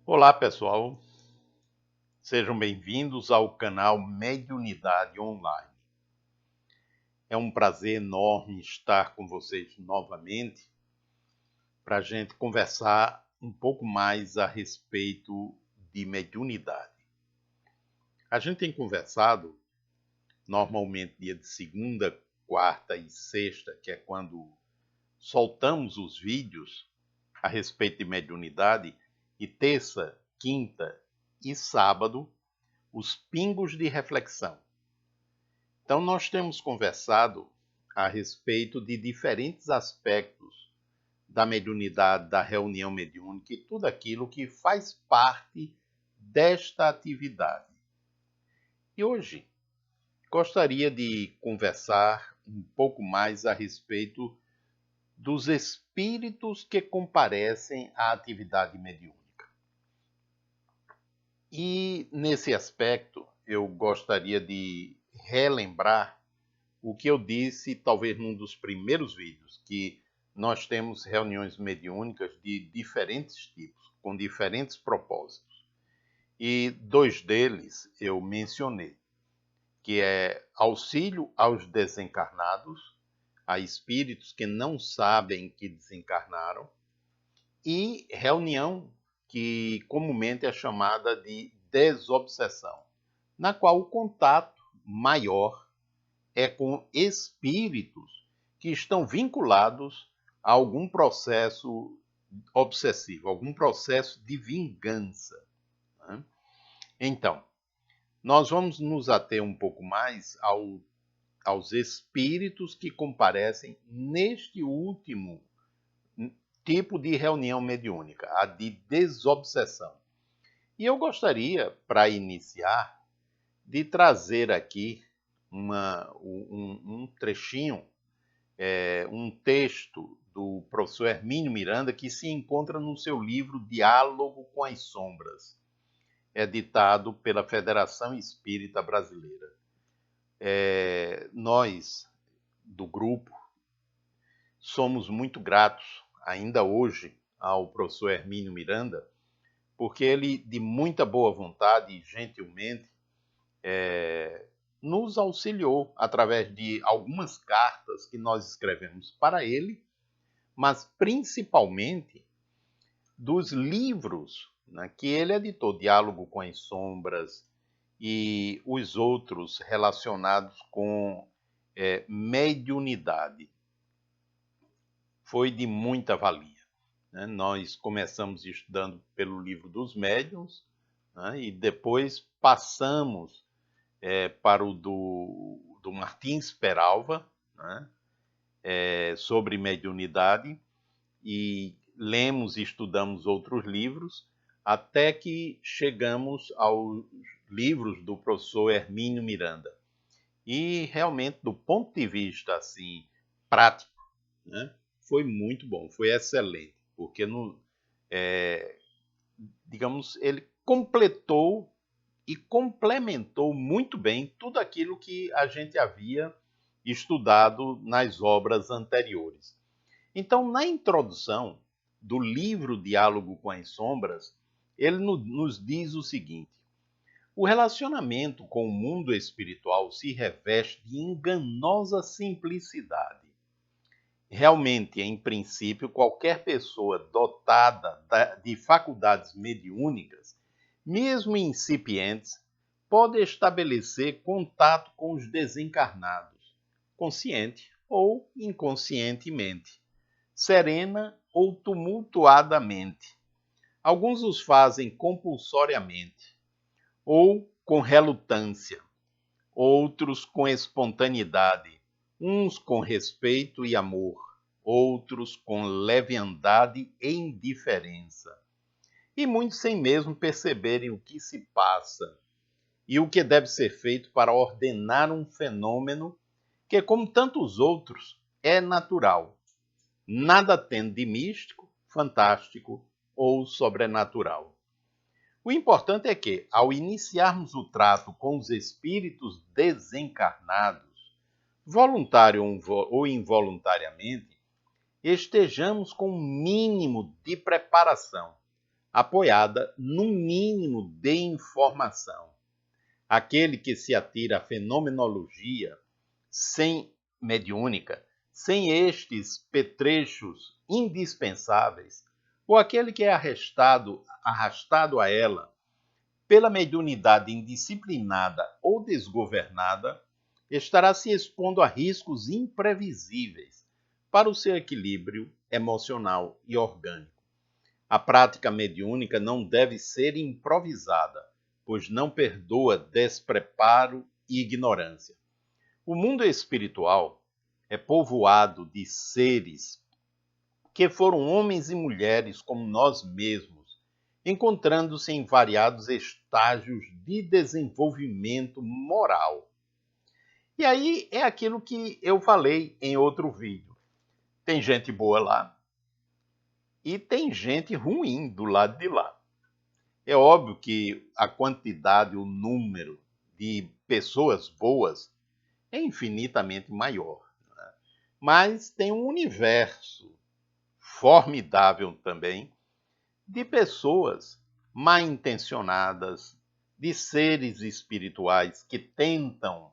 Olá, pessoal. Sejam bem-vindos ao canal Mediunidade Online. É um prazer enorme estar com vocês novamente para a gente conversar um pouco mais a respeito de mediunidade. A gente tem conversado normalmente dia de segunda, quarta e sexta, que é quando soltamos os vídeos a respeito de mediunidade, e terça, quinta e sábado, os pingos de reflexão. Então, nós temos conversado a respeito de diferentes aspectos da mediunidade, da reunião mediúnica e tudo aquilo que faz parte desta atividade. E hoje gostaria de conversar um pouco mais a respeito dos espíritos que comparecem à atividade mediúnica. E nesse aspecto, eu gostaria de relembrar o que eu disse, talvez num dos primeiros vídeos, que nós temos reuniões mediúnicas de diferentes tipos, com diferentes propósitos. E dois deles eu mencionei, que é auxílio aos desencarnados, a espíritos que não sabem que desencarnaram, e reunião que comumente é chamada de desobsessão, na qual o contato maior é com espíritos que estão vinculados a algum processo obsessivo, algum processo de vingança, né? Então, nós vamos nos ater um pouco mais aos espíritos que comparecem neste último tipo de reunião mediúnica, a de desobsessão. E eu gostaria, para iniciar, de trazer aqui um trechinho, um texto do professor Hermínio Miranda, que se encontra no seu livro Diálogo com as Sombras, editado pela Federação Espírita Brasileira. Nós, do grupo, somos muito gratos, ainda hoje, ao professor Hermínio Miranda, porque ele, de muita boa vontade e gentilmente, nos auxiliou através de algumas cartas que nós escrevemos para ele, mas principalmente dos livros, né, que ele editou, Diálogo com as Sombras e os outros relacionados com mediunidade. Foi de muita valia, né? Nós começamos estudando pelo livro dos médiuns, né, e depois passamos para o do Martins Peralva, né, sobre mediunidade, e lemos e estudamos outros livros, até que chegamos aos livros do professor Hermínio Miranda. E realmente, do ponto de vista assim, prático, né, foi muito bom, foi excelente, porque digamos, ele completou e complementou muito bem tudo aquilo que a gente havia estudado nas obras anteriores. Então, na introdução do livro Diálogo com as Sombras, ele nos diz o seguinte: o relacionamento com o mundo espiritual se reveste de enganosa simplicidade. Realmente, em princípio, qualquer pessoa dotada de faculdades mediúnicas, mesmo incipientes, pode estabelecer contato com os desencarnados, consciente ou inconscientemente, serena ou tumultuadamente. Alguns os fazem compulsoriamente ou com relutância, outros com espontaneidade, uns com respeito e amor, outros com leviandade e indiferença, e muitos sem mesmo perceberem o que se passa e o que deve ser feito para ordenar um fenômeno que, como tantos outros, é natural, nada tendo de místico, fantástico ou sobrenatural. O importante é que, ao iniciarmos o trato com os espíritos desencarnados, voluntário ou involuntariamente, estejamos com um mínimo de preparação, apoiada no mínimo de informação. Aquele que se atira à fenomenologia sem mediúnica, sem estes petrechos indispensáveis, ou aquele que é arrastado a ela pela mediunidade indisciplinada ou desgovernada, estará se expondo a riscos imprevisíveis para o seu equilíbrio emocional e orgânico. A prática mediúnica não deve ser improvisada, pois não perdoa despreparo e ignorância. O mundo espiritual é povoado de seres que foram homens e mulheres como nós mesmos, encontrando-se em variados estágios de desenvolvimento moral. E aí é aquilo que eu falei em outro vídeo. Tem gente boa lá e tem gente ruim do lado de lá. É óbvio que a quantidade, o número de pessoas boas é infinitamente maior, né? Mas tem um universo formidável também de pessoas mal intencionadas, de seres espirituais que tentam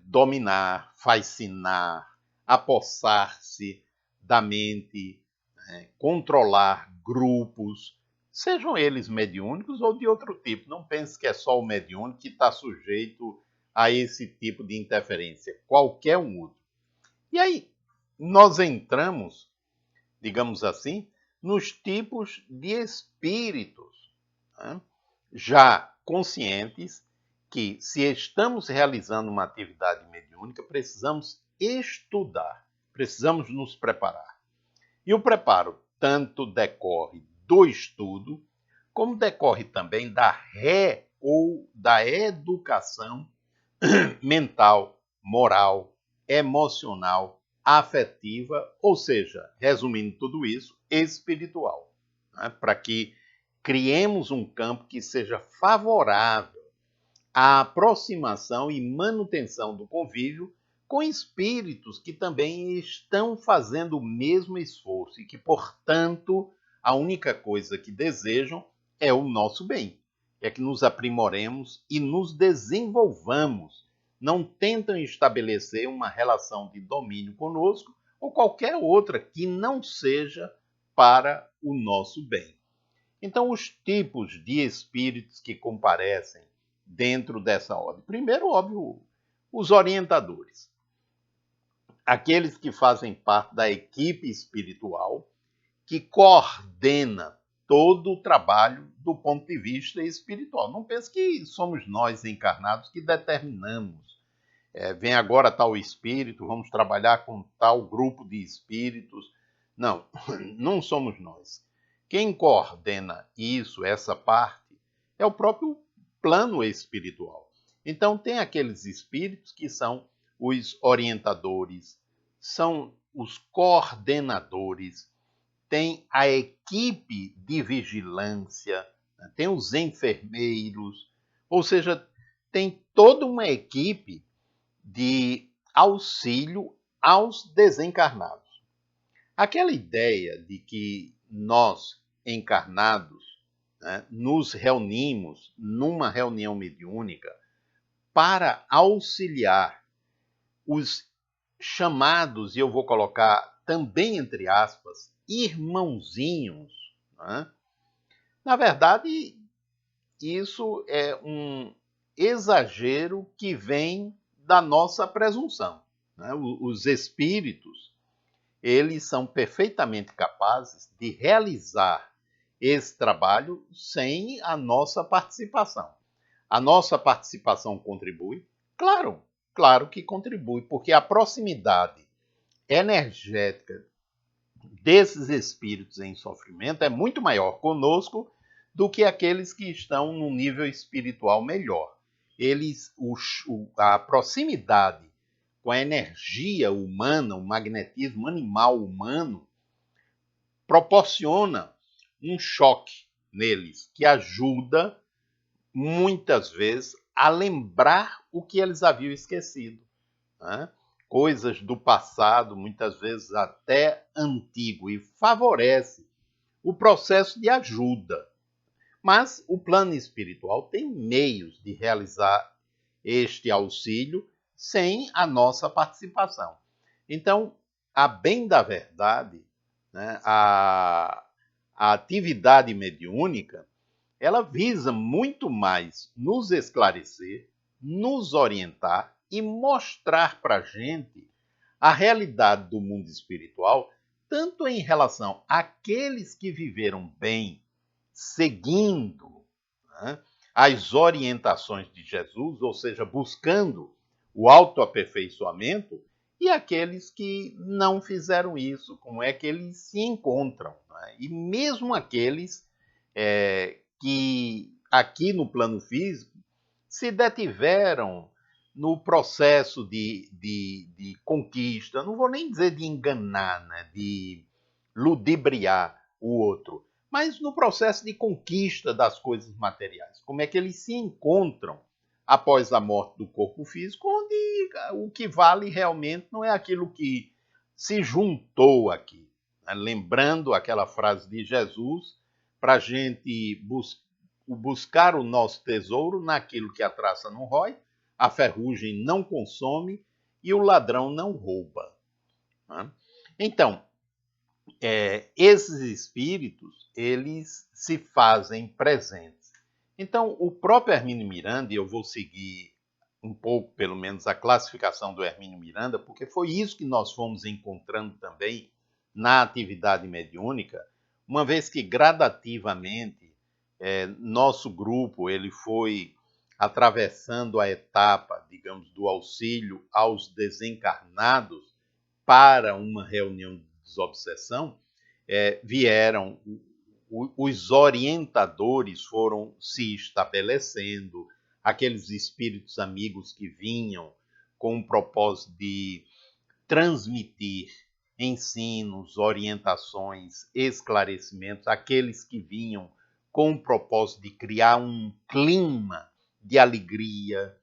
dominar, fascinar, apossar-se da mente, controlar grupos, sejam eles mediúnicos ou de outro tipo. Não pense que é só o mediúnico que está sujeito a esse tipo de interferência, qualquer um outro. E aí, nós entramos, digamos assim, nos tipos de espíritos, né? Já conscientes que, se estamos realizando uma atividade mediúnica, precisamos estudar, precisamos nos preparar. E o preparo tanto decorre do estudo, como decorre também da educação mental, moral, emocional, afetiva, ou seja, resumindo tudo isso, espiritual, né? Para que criemos um campo que seja favorável à aproximação e manutenção do convívio com espíritos que também estão fazendo o mesmo esforço e que, portanto, a única coisa que desejam é o nosso bem, é que nos aprimoremos e nos desenvolvamos. Não tentam estabelecer uma relação de domínio conosco ou qualquer outra que não seja para o nosso bem. Então, os tipos de espíritos que comparecem dentro dessa ordem. Primeiro, óbvio, os orientadores. Aqueles que fazem parte da equipe espiritual que coordena todo o trabalho do ponto de vista espiritual. Não pense que somos nós encarnados que determinamos. Vem agora tal espírito, vamos trabalhar com tal grupo de espíritos. Não, não somos nós. Quem coordena isso, essa parte, é o próprio plano espiritual. Então, tem aqueles espíritos que são os orientadores, são os coordenadores, tem a equipe de vigilância, né? Tem os enfermeiros, ou seja, tem toda uma equipe de auxílio aos desencarnados. Aquela ideia de que nós, encarnados, né, nos reunimos numa reunião mediúnica para auxiliar os chamados, e eu vou colocar também entre aspas, irmãozinhos, né? Na verdade, isso é um exagero que vem da nossa presunção, né? Os espíritos, eles são perfeitamente capazes de realizar esse trabalho sem a nossa participação. A nossa participação contribui? Claro, claro que contribui, porque a proximidade energética desses espíritos em sofrimento é muito maior conosco do que aqueles que estão num nível espiritual melhor. A proximidade com a energia humana, o magnetismo animal humano, proporciona um choque neles que ajuda muitas vezes a lembrar o que eles haviam esquecido, né? Coisas do passado, muitas vezes até antigo, e favorece o processo de ajuda. Mas o plano espiritual tem meios de realizar este auxílio sem a nossa participação. Então, a bem da verdade, né, a atividade mediúnica, ela visa muito mais nos esclarecer, nos orientar e mostrar para a gente a realidade do mundo espiritual, tanto em relação àqueles que viveram bem, seguindo, né, as orientações de Jesus, ou seja, buscando o autoaperfeiçoamento, e aqueles que não fizeram isso, como é que eles se encontram. Né? E mesmo aqueles que aqui no plano físico se detiveram no processo de conquista, não vou nem dizer de enganar, né, de ludibriar o outro, mas no processo de conquista das coisas materiais. Como é que eles se encontram após a morte do corpo físico, onde o que vale realmente não é aquilo que se juntou aqui. Né? Lembrando aquela frase de Jesus, para a gente buscar o nosso tesouro naquilo que a traça não rói, a ferrugem não consome e o ladrão não rouba. Né? Então, esses espíritos, eles se fazem presentes. Então, o próprio Hermínio Miranda, e eu vou seguir um pouco, pelo menos, a classificação do Hermínio Miranda, porque foi isso que nós fomos encontrando também na atividade mediúnica, uma vez que gradativamente nosso grupo ele foi atravessando a etapa, digamos, do auxílio aos desencarnados para uma reunião de desobsessão, vieram os orientadores foram se estabelecendo, aqueles espíritos amigos que vinham com o propósito de transmitir ensinos, orientações, esclarecimentos, aqueles que vinham com o propósito de criar um clima de alegria,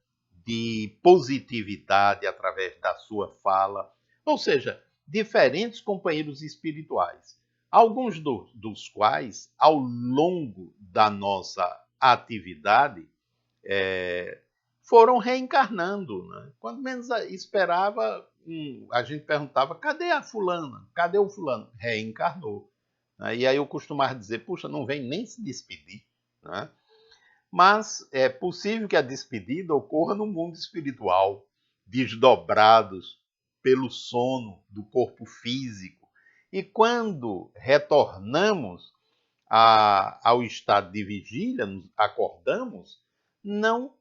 de positividade através da sua fala, ou seja, diferentes companheiros espirituais, alguns dos quais, ao longo da nossa atividade, foram reencarnando. Né? Quando menos esperava, a gente perguntava, cadê a fulana? Cadê o fulano? Reencarnou. Né? E aí eu costumava dizer, puxa, não vem nem se despedir. Né? Mas é possível que a despedida ocorra no mundo espiritual, desdobrados pelo sono do corpo físico. E quando retornamos ao estado de vigília, nos acordamos, não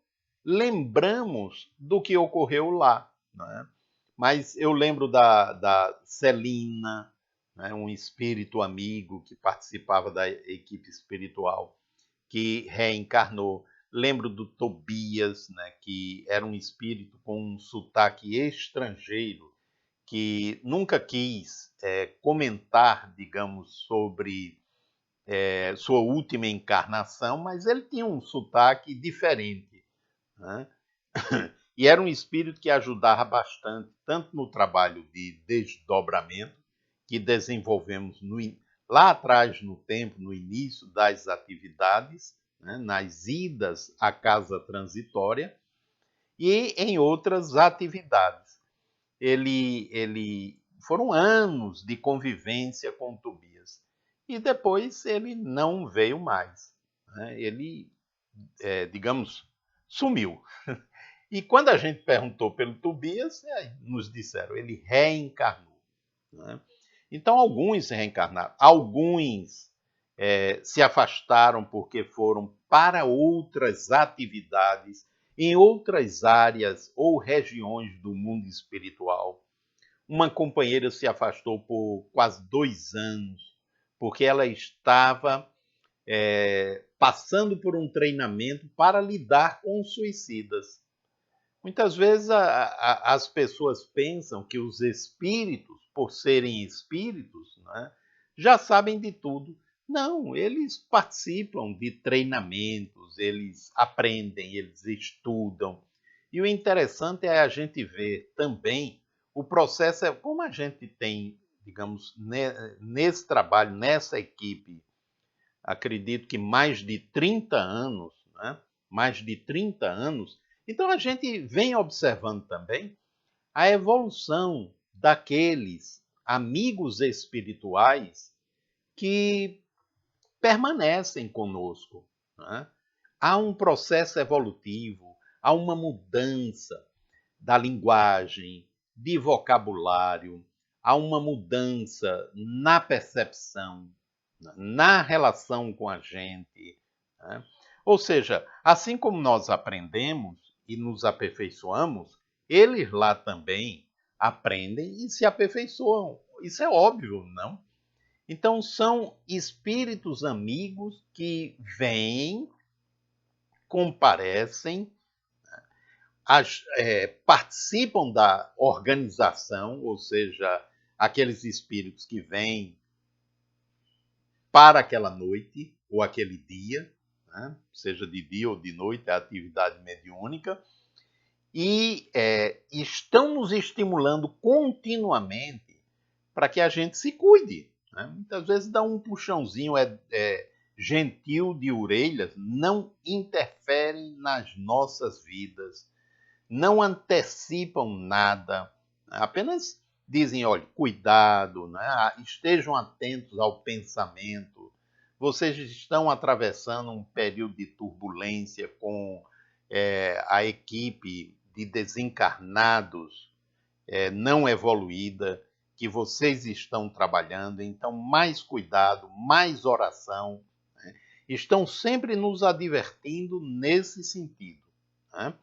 lembramos do que ocorreu lá. Né? Mas eu lembro da Celina, né, um espírito amigo que participava da equipe espiritual, que reencarnou. Lembro do Tobias, né, que era um espírito com um sotaque estrangeiro, que nunca quis comentar, digamos, sobre sua última encarnação, mas ele tinha um sotaque diferente. Né? E era um espírito que ajudava bastante, tanto no trabalho de desdobramento, que desenvolvemos lá atrás no tempo, no início das atividades, né, nas idas à casa transitória, e em outras atividades. Foram anos de convivência com o Tobias. E depois ele não veio mais. Né? Ele, digamos, sumiu. E quando a gente perguntou pelo Tobias, nos disseram, ele reencarnou. Né? Então, alguns se reencarnaram, alguns se afastaram porque foram para outras atividades, em outras áreas ou regiões do mundo espiritual. Uma companheira se afastou por quase 2 anos, porque ela estava passando por um treinamento para lidar com suicidas. Muitas vezes as pessoas pensam que os espíritos, por serem espíritos, né, já sabem de tudo. Não, eles participam de treinamentos, eles aprendem, eles estudam. E o interessante é a gente ver também o processo, como a gente tem, digamos, nesse trabalho, nessa equipe acredito que mais de 30 anos, né? Mais de 30 anos. Então a gente vem observando também a evolução daqueles amigos espirituais que permanecem conosco, né? Há um processo evolutivo, há uma mudança da linguagem, de vocabulário, há uma mudança na percepção, na relação com a gente, né? Ou seja, assim como nós aprendemos e nos aperfeiçoamos, eles lá também aprendem e se aperfeiçoam. Isso é óbvio, não? Então, são espíritos amigos que vêm, comparecem, participam da organização, ou seja, aqueles espíritos que vêm para aquela noite ou aquele dia, né? Seja de dia ou de noite, a atividade mediúnica, e estão nos estimulando continuamente para que a gente se cuide, né? Muitas vezes dá um puxãozinho gentil de orelhas, não interferem nas nossas vidas, não antecipam nada, apenas dizem, olha, cuidado, né? Estejam atentos ao pensamento, vocês estão atravessando um período de turbulência com a equipe de desencarnados não evoluída que vocês estão trabalhando, então mais cuidado, mais oração, né? Estão sempre nos advertindo nesse sentido, né?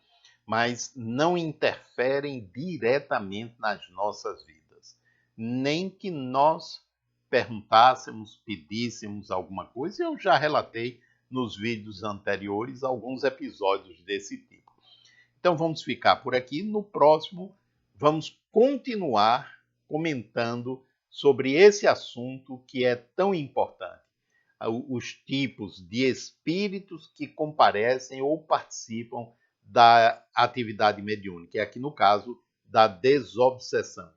Mas não interferem diretamente nas nossas vidas, nem que nós perguntássemos, pedíssemos alguma coisa. Eu já relatei nos vídeos anteriores alguns episódios desse tipo. Então vamos ficar por aqui. No próximo, vamos continuar comentando sobre esse assunto que é tão importante. Os tipos de espíritos que comparecem ou participam da atividade mediúnica, e aqui no caso, da desobsessão.